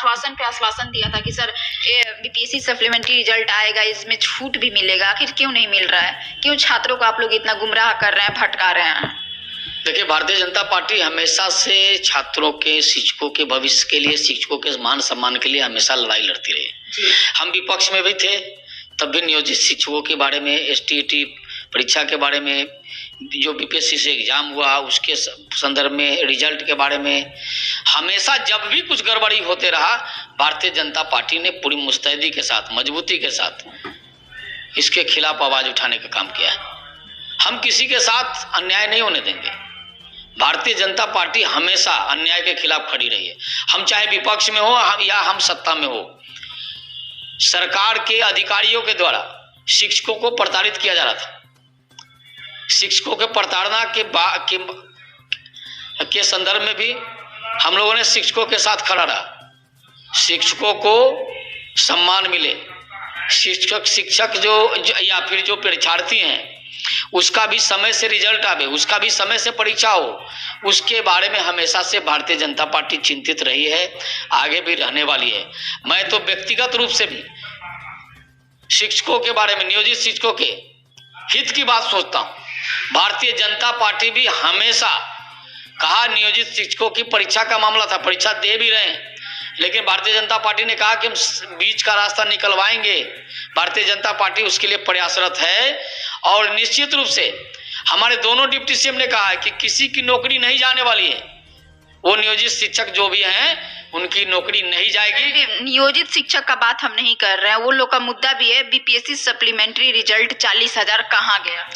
आश्वासन पे आश्वासन दिया था कि सर बीपीएससी सप्लीमेंट्री रिजल्ट आएगा, इसमें छूट भी मिलेगा, आखिर क्यों नहीं मिल रहा है? क्यों छात्रों को आप लोग इतना गुमराह कर रहे हैं, भटका रहे हैं? देखिए, भारतीय जनता पार्टी हमेशा से छात्रों के, शिक्षकों के भविष्य के लिए, शिक्षकों के मान सम्मान के लिए हमेशा लड़ाई लड़ती रही। हम विपक्ष में भी थे, तब भी नियोजित शिक्षकों के बारे में, एसटीईटी परीक्षा के बारे में, जो बीपीएससी से एग्जाम हुआ उसके संदर्भ में, रिजल्ट के बारे में, हमेशा जब भी कुछ गड़बड़ी होते रहा, भारतीय जनता पार्टी ने पूरी मुस्तैदी के साथ, मजबूती के साथ इसके खिलाफ आवाज उठाने का काम किया है। हम किसी के साथ अन्याय नहीं होने देंगे। भारतीय जनता पार्टी हमेशा अन्याय के खिलाफ खड़ी रही है। हम चाहे विपक्ष में हो या हम सत्ता में हो, सरकार के अधिकारियों के द्वारा शिक्षकों को प्रताड़ित किया जा रहा था। शिक्षकों के प्रताड़ना के संदर्भ में भी हम लोगों ने शिक्षकों के साथ खड़ा रहा। शिक्षकों को सम्मान मिले, शिक्षक जो या फिर जो परीक्षार्थी हैं उसका भी समय से रिजल्ट आवे, उसका भी समय से परीक्षा हो, उसके बारे में हमेशा से भारतीय जनता पार्टी चिंतित रही है, आगे भी रहने वाली है। मैं तो व्यक्तिगत रूप से भी शिक्षकों के बारे में, नियोजित शिक्षकों के हित की बात सोचता हूं। भारतीय जनता पार्टी भी हमेशा कहा, नियोजित शिक्षकों की परीक्षा का मामला था, परीक्षा दे भी रहे हैं, लेकिन भारतीय जनता पार्टी ने कहा कि हम बीच का रास्ता निकलवाएंगे। भारतीय जनता पार्टी उसके लिए प्रयासरत है और निश्चित रूप से हमारे दोनों डिप्टी सीएम ने कहा है कि किसी की नौकरी नहीं जाने वाली है। वो नियोजित शिक्षक जो भी हैं उनकी नौकरी नहीं जाएगी। नियोजित शिक्षक का बात हम नहीं कर रहे हैं, वो लोग का मुद्दा भी है बीपीएससी सप्लीमेंट्री रिजल्ट 40,000 कहाँ गया?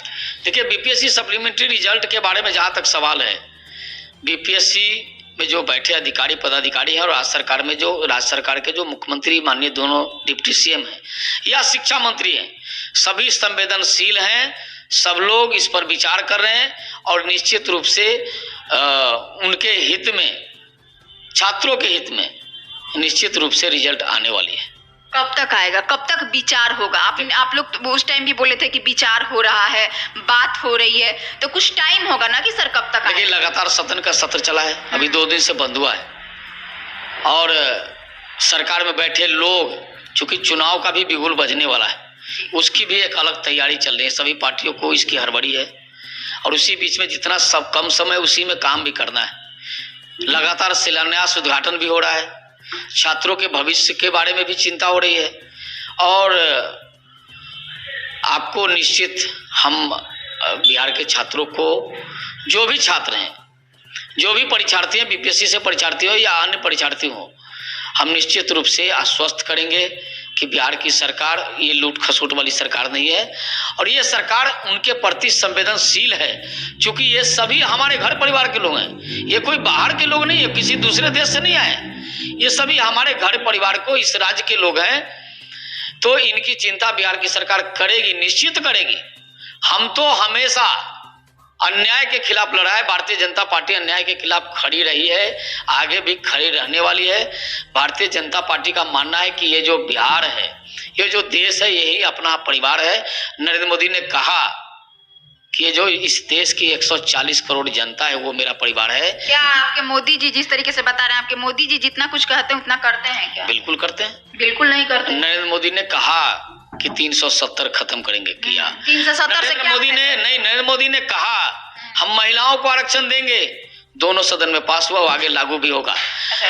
देखिए, बीपीएससी सप्लीमेंट्री रिजल्ट के बारे में जहां तक सवाल है, बीपीएससी में जो बैठे अधिकारी पदाधिकारी हैं और राज्य सरकार के जो मुख्यमंत्री माननीय दोनों डिप्टी सीएम हैं या शिक्षा मंत्री हैं, सभी संवेदनशील हैं। सब लोग इस पर विचार कर रहे हैं और निश्चित रूप से उनके हित में, छात्रों के हित में निश्चित रूप से रिजल्ट आने वाली है। कब तक आएगा, कब तक विचार होगा? आप लोग तो उस टाइम भी बोले थे कि विचार हो रहा है, बात हो रही है, तो कुछ टाइम होगा ना कि सर कब तक? देखिए, लगातार सदन का सत्र चला है, अभी 2 दिन से बंद हुआ है और सरकार में बैठे लोग, चूंकि चुनाव का भी बिगुल बजने वाला है, उसकी भी एक अलग तैयारी चल रही है। सभी पार्टियों को इसकी हड़बड़ी है और उसी बीच में जितना सब कम समय उसी में काम भी करना है। लगातार शिलान्यास उद्घाटन भी हो रहा है, छात्रों के भविष्य के बारे में भी चिंता हो रही है और आपको निश्चित हम बिहार के छात्रों को, जो भी छात्र हैं, जो भी परीक्षार्थी हैं, बीपीएससी से परीक्षार्थी हो या अन्य परीक्षार्थी हो, हम निश्चित रूप से आश्वस्त करेंगे कि बिहार की सरकार ये लूट खसोट वाली सरकार नहीं है और ये सरकार उनके प्रति संवेदनशील है। क्योंकि ये सभी हमारे घर परिवार के लोग हैं, ये कोई बाहर के लोग नहीं है, किसी दूसरे देश से नहीं आए, ये सभी हमारे घर परिवार को, इस राज्य के लोग हैं। तो इनकी चिंता बिहार की सरकार करेगी, निश्चित करेगी। हम तो हमेशा अन्याय के खिलाफ लड़ा है, भारतीय जनता पार्टी अन्याय के खिलाफ खड़ी रही है, आगे भी खड़ी रहने वाली है। भारतीय जनता पार्टी का मानना है कि ये जो बिहार है, ये जो देश है, यही अपना परिवार है। नरेंद्र मोदी ने कहा कि ये जो इस देश की 140 करोड़ जनता है वो मेरा परिवार है। क्या आपके मोदी जी जिस तरीके से बता रहे हैं, आपके मोदी जी जितना कुछ कहते हैं उतना करते हैं क्या? बिल्कुल करते हैं। बिल्कुल नहीं करते। नरेंद्र मोदी ने कहा कि 370 खत्म करेंगे, किया। 370 से क्या? नरेंद्र मोदी ने कहा हम महिलाओं को आरक्षण देंगे, दोनों सदन में पास हुआ, आगे लागू भी होगा।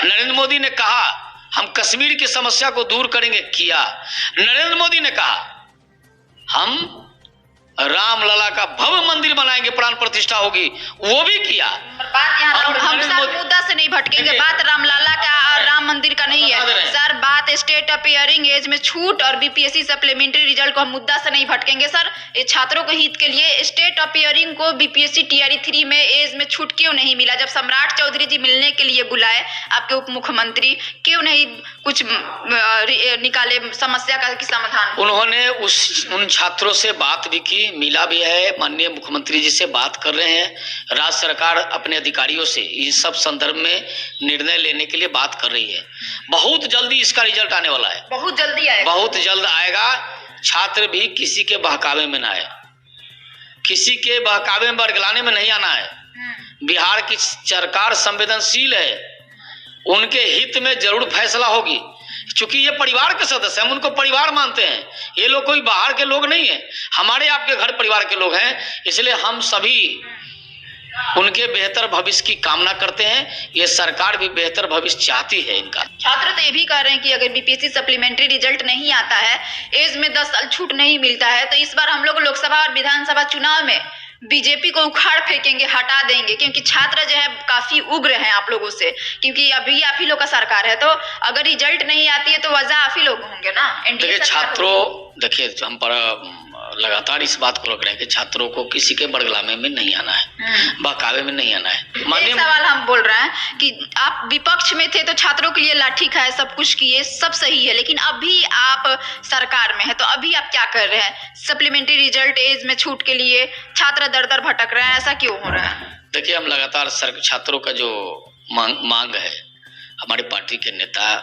नरेंद्र मोदी ने कहा हम कश्मीर की समस्या को दूर करेंगे, किया। नरेंद्र मोदी ने कहा हम रामलला का भव्य मंदिर बनाएंगे, प्राण प्रतिष्ठा होगी, वो भी किया। बात यहाँ हम सर मुद्दा से नहीं भटकेंगे, बात रामलला का और राम मंदिर का नहीं है सर, बात स्टेट अपीयरिंग एज में छूट और बीपीएससी सप्लीमेंट्री रिजल्ट को हम मुद्दा से नहीं भटकेंगे सर। ये छात्रों के हित के लिए स्टेट अपीयरिंग को बीपीएससी टीआरई 3 में एज में छूट क्यों नहीं मिला? जब सम्राट चौधरी जी मिलने के लिए बुलाए आपके उप मुख्यमंत्री, क्यों नहीं कुछ निकाले समस्या का समाधान? उन्होंने उन छात्रों से बात भी की, मिला भी है, माननीय मुख्यमंत्री जी से बात कर रहे हैं। राज्य सरकार अपने अधिकारियों से इस सब संदर्भ में निर्णय लेने के लिए बात कर रही है। बहुत जल्दी इसका रिजल्ट आने वाला है, बहुत जल्दी आएगा, बहुत जल्द आएगा। छात्र भी किसी के बहकावे में ना आए, किसी के बहकावे में बरगलाने में नहीं आना है। बिहार की सरकार संवेदनशील है, उनके हित में जरूर फैसला होगी, क्योंकि ये परिवार के सदस्य हम उनको परिवार मानते हैं। ये लोग कोई बाहर के लोग नहीं है, हमारे आपके घर परिवार के लोग हैं, इसलिए हम सभी उनके बेहतर भविष्य की कामना करते हैं। ये सरकार भी बेहतर भविष्य चाहती है इनका। छात्र तो ये भी कह रहे हैं कि अगर बीपीएससी सप्लीमेंट्री रिजल्ट नहीं आता है, एज में 10 साल छूट नहीं मिलता है, तो इस बार हम लोग लोकसभा और विधानसभा चुनाव में बीजेपी को उखाड़ फेंकेंगे, हटा देंगे, क्योंकि छात्र जो है काफी उग्र हैं आप लोगों से, क्योंकि अभी आप ही लोग का सरकार है, तो अगर रिजल्ट नहीं आती है तो वजह आप ही लोग होंगे ना। देखिए छात्रों, देखिए हम पर लगातार इस बात को रख रहे हैं कि छात्रों को किसी के बरगलामे में नहीं आना है, बहकावे में नहीं आना है। एक सवाल हम बोल रहे हैं कि आप विपक्ष में थे तो छात्रों के लिए लाठी खाए, सब कुछ किए, सब सही है, लेकिन अभी आप सरकार में है तो अभी आप क्या कर रहे हैं? सप्लीमेंट्री रिजल्ट एज में छूट के लिए छात्र दर दर भटक रहे हैं, ऐसा क्यों हो रहा है? देखिए हम लगातार छात्रों का जो मांग है, हमारी पार्टी के नेता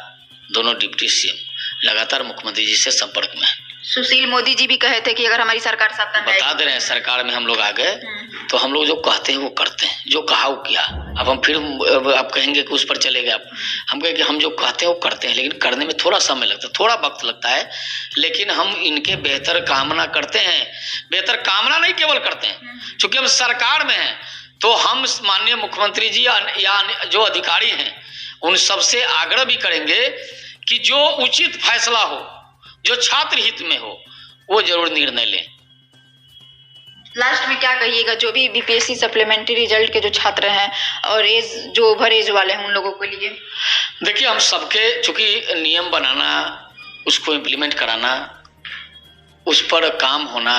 दोनों डिप्टी सीएम लगातार मुख्यमंत्री जी से संपर्क में है। सुशील मोदी जी भी कहे थे कि अगर हमारी सरकार सत्ता में बता दे रहे हैं सरकार में हम लोग आ गए तो हम लोग जो कहते हैं वो करते हैं, जो कहा वो किया। अब हम फिर आप कहेंगे कि उस पर चले गए आप, हम कहें कि हम जो कहते हैं वो करते हैं, लेकिन करने में थोड़ा समय लगता है, थोड़ा वक्त लगता है, लेकिन हम इनके बेहतर कामना करते हैं। बेहतर कामना नहीं केवल करते हैं, चूंकि हम सरकार में हैं तो हम माननीय मुख्यमंत्री जी या जो अधिकारी हैं उन सबसे आग्रह भी करेंगे कि जो उचित फैसला हो, जो छात्र हित में हो, वो जरूर निर्णय लें। लास्ट में क्या कहिएगा जो भी बीपीएससी सप्लीमेंट्री रिजल्ट के जो छात्र हैं और एज जो ओवर एज वाले हैं उन लोगों के लिए? देखिए हम सबके, चूंकि नियम बनाना, उसको इम्प्लीमेंट कराना, उस पर काम होना,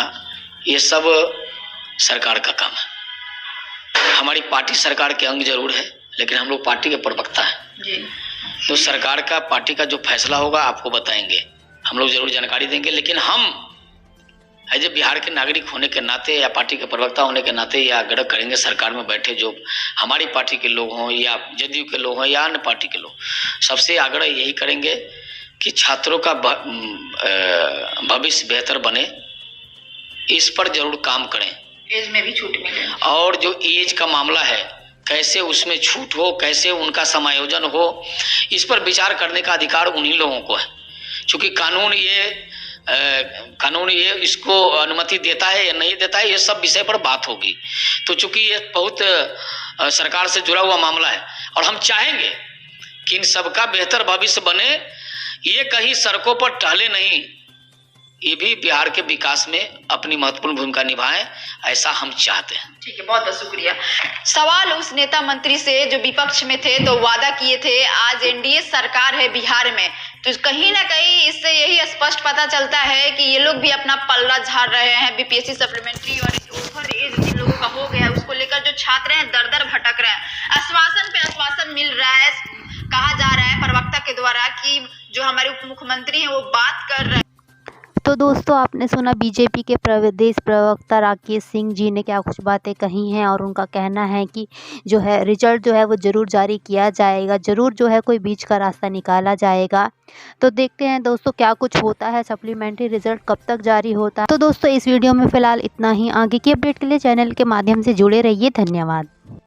ये सब सरकार का काम है। हमारी पार्टी सरकार के अंग जरूर है, लेकिन हम लोग पार्टी के प्रवक्ता हैं जी। तो सरकार का, पार्टी का जो फैसला होगा आपको बताएंगे, हम लोग जरूर जानकारी देंगे, लेकिन हम एज ए बिहार के नागरिक होने के नाते या पार्टी के प्रवक्ता होने के नाते यह आग्रह करेंगे सरकार में बैठे जो हमारी पार्टी के लोग हों या जदयू के लोग हों या अन्य पार्टी के लोग, सबसे आग्रह यही करेंगे कि छात्रों का भविष्य बेहतर बने, इस पर जरूर काम करें। एज में भी छूट मिले, और जो एज का मामला है कैसे उसमें छूट हो, कैसे उनका समायोजन हो, इस पर विचार करने का अधिकार उन्हीं लोगों को है। क्योंकि कानून ये इसको अनुमति देता है या नहीं देता है, ये सब विषय पर बात होगी। तो चूंकि ये बहुत सरकार से जुड़ा हुआ मामला है और हम चाहेंगे कि इन सबका बेहतर भविष्य बने, ये कहीं सड़कों पर टहले नहीं, ये भी बिहार के विकास में अपनी महत्वपूर्ण भूमिका निभाएं, ऐसा हम चाहते हैं। ठीक है, बहुत बहुत शुक्रिया। सवाल उस नेता मंत्री से जो विपक्ष में थे तो वादा किए थे, आज एनडीए सरकार है बिहार में, तो कहीं ना कहीं इससे यही स्पष्ट पता चलता है कि ये लोग भी अपना पल्ला झाड़ रहे हैं। बीपीएससी सप्लीमेंट्री और ओवर एज जिन लोगों का हो गया उसको लेकर जो छात्र हैं दर दर भटक रहे हैं। आश्वासन पे आश्वासन मिल रहा है, कहा जा रहा है प्रवक्ता के द्वारा कि जो हमारे उप मुख्यमंत्री हैं वो बात कर रहे हैं। तो दोस्तों आपने सुना बीजेपी के प्रदेश प्रवक्ता राकेश सिंह जी ने क्या कुछ बातें कही हैं, और उनका कहना है कि जो है रिजल्ट जो है वो ज़रूर जारी किया जाएगा, ज़रूर जो है कोई बीच का रास्ता निकाला जाएगा। तो देखते हैं दोस्तों क्या कुछ होता है, सप्लीमेंट्री रिजल्ट कब तक जारी होता है। तो दोस्तों इस वीडियो में फ़िलहाल इतना ही, आगे की अपडेट के लिए चैनल के माध्यम से जुड़े रहिए। धन्यवाद।